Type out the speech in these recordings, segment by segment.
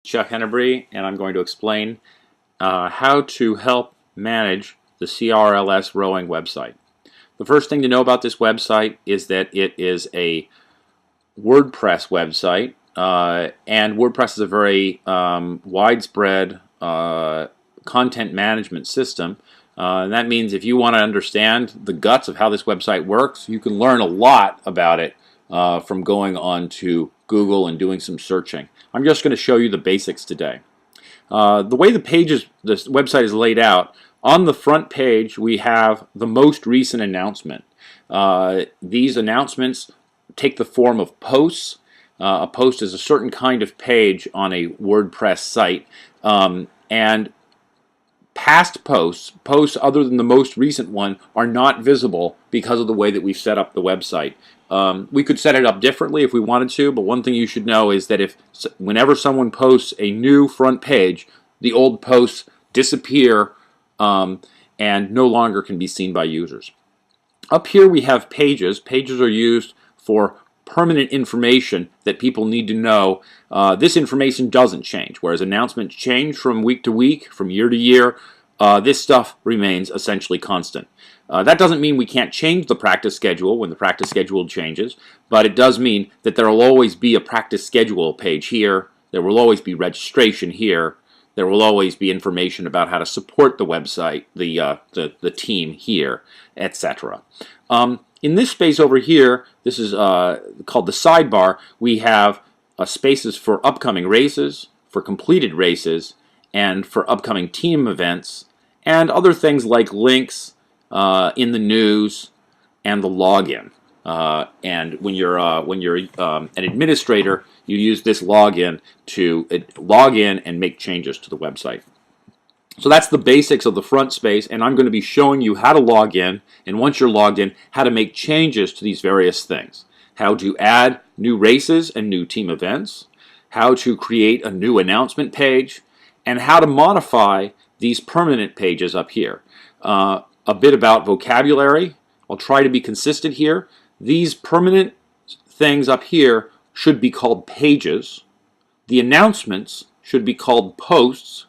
Chuck Hennebree, and I'm going to explain how to help manage the crlsrowing website. The first thing to know about this website is that it is a WordPress website, and WordPress is a very widespread content management system. And that means if you want to understand the guts of how this website works, you can learn a lot about it from going on to Google and doing some searching. I'm just going to show you the basics today. The way this website is laid out, on the front page we have the most recent announcement. These announcements take the form of posts. A post is a certain kind of page on a WordPress site, and past posts other than the most recent one, are not visible because of the way that we've set up the website. We could set it up differently if we wanted to, but one thing you should know is that whenever someone posts a new front page, the old posts disappear and no longer can be seen by users. Up here we have pages. Pages are used for permanent information that people need to know. This information doesn't change, whereas announcements change from week to week, from year to year. This stuff remains essentially constant. That doesn't mean we can't change the practice schedule when the practice schedule changes, but it does mean that there will always be a practice schedule page here, there will always be registration here, there will always be information about how to support the website, the team here, etc. In this space over here, this is called the sidebar. We have spaces for upcoming races, for completed races, and for upcoming team events, and other things like links in the news and the login. And when you're an administrator, you use this login to log in and make changes to the website. So that's the basics of the front space, and I'm going to be showing you how to log in, and once you're logged in, how to make changes to these various things. How to add new races and new team events, how to create a new announcement page, and how to modify these permanent pages up here. A bit about vocabulary. I'll try to be consistent here. These permanent things up here should be called pages. The announcements should be called posts.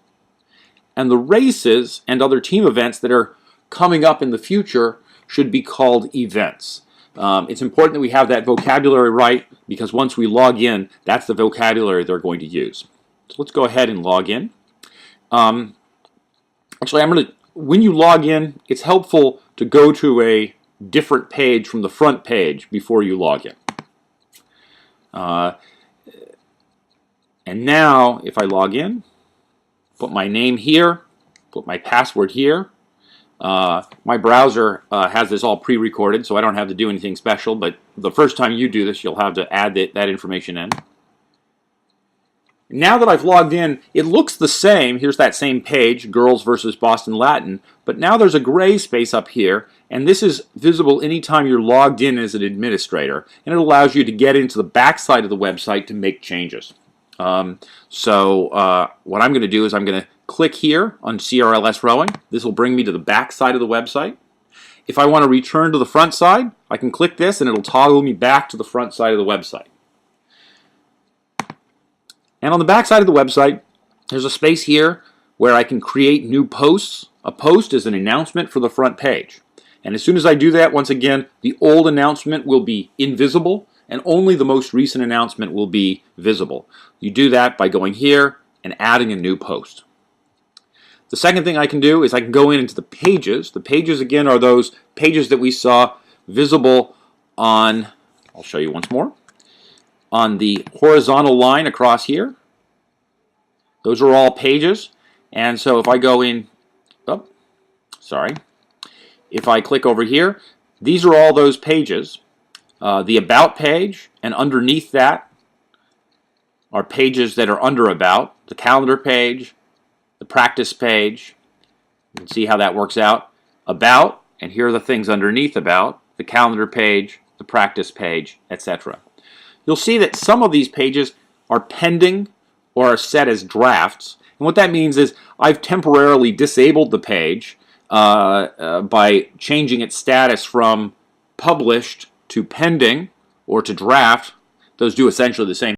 And the races and other team events that are coming up in the future should be called events. It's important that we have that vocabulary right, because once we log in, that's the vocabulary they're going to use. So let's go ahead and log in. Actually, when you log in, it's helpful to go to a different page from the front page before you log in. And now, if I log in, put my name here, put my password here. My browser has this all pre-recorded, so I don't have to do anything special, but the first time you do this, you'll have to add that information in. Now that I've logged in, it looks the same. Here's that same page, Girls versus Boston Latin, but now there's a gray space up here, and this is visible anytime you're logged in as an administrator, and it allows you to get into the back side of the website to make changes. So what I'm going to do is I'm going to click here on crlsrowing. This will bring me to the back side of the website. If I want to return to the front side, I can click this and it'll toggle me back to the front side of the website. And on the back side of the website, there's a space here where I can create new posts. A post is an announcement for the front page. And as soon as I do that, once again, the old announcement will be invisible, and only the most recent announcement will be visible. You do that by going here and adding a new post. The second thing I can do is I can go into the pages. The pages, again, are those pages that we saw visible on, I'll show you once more, on the horizontal line across here. Those are all pages. And so if I go in, if I click over here, these are all those pages. The About page, and underneath that are pages that are under About. The Calendar page, the Practice page. You can see how that works out. About, and here are the things underneath About, the Calendar page, the Practice page, etc. You'll see that some of these pages are pending or are set as drafts. And what that means is I've temporarily disabled the page by changing its status from published to pending or to draft. Those do essentially the same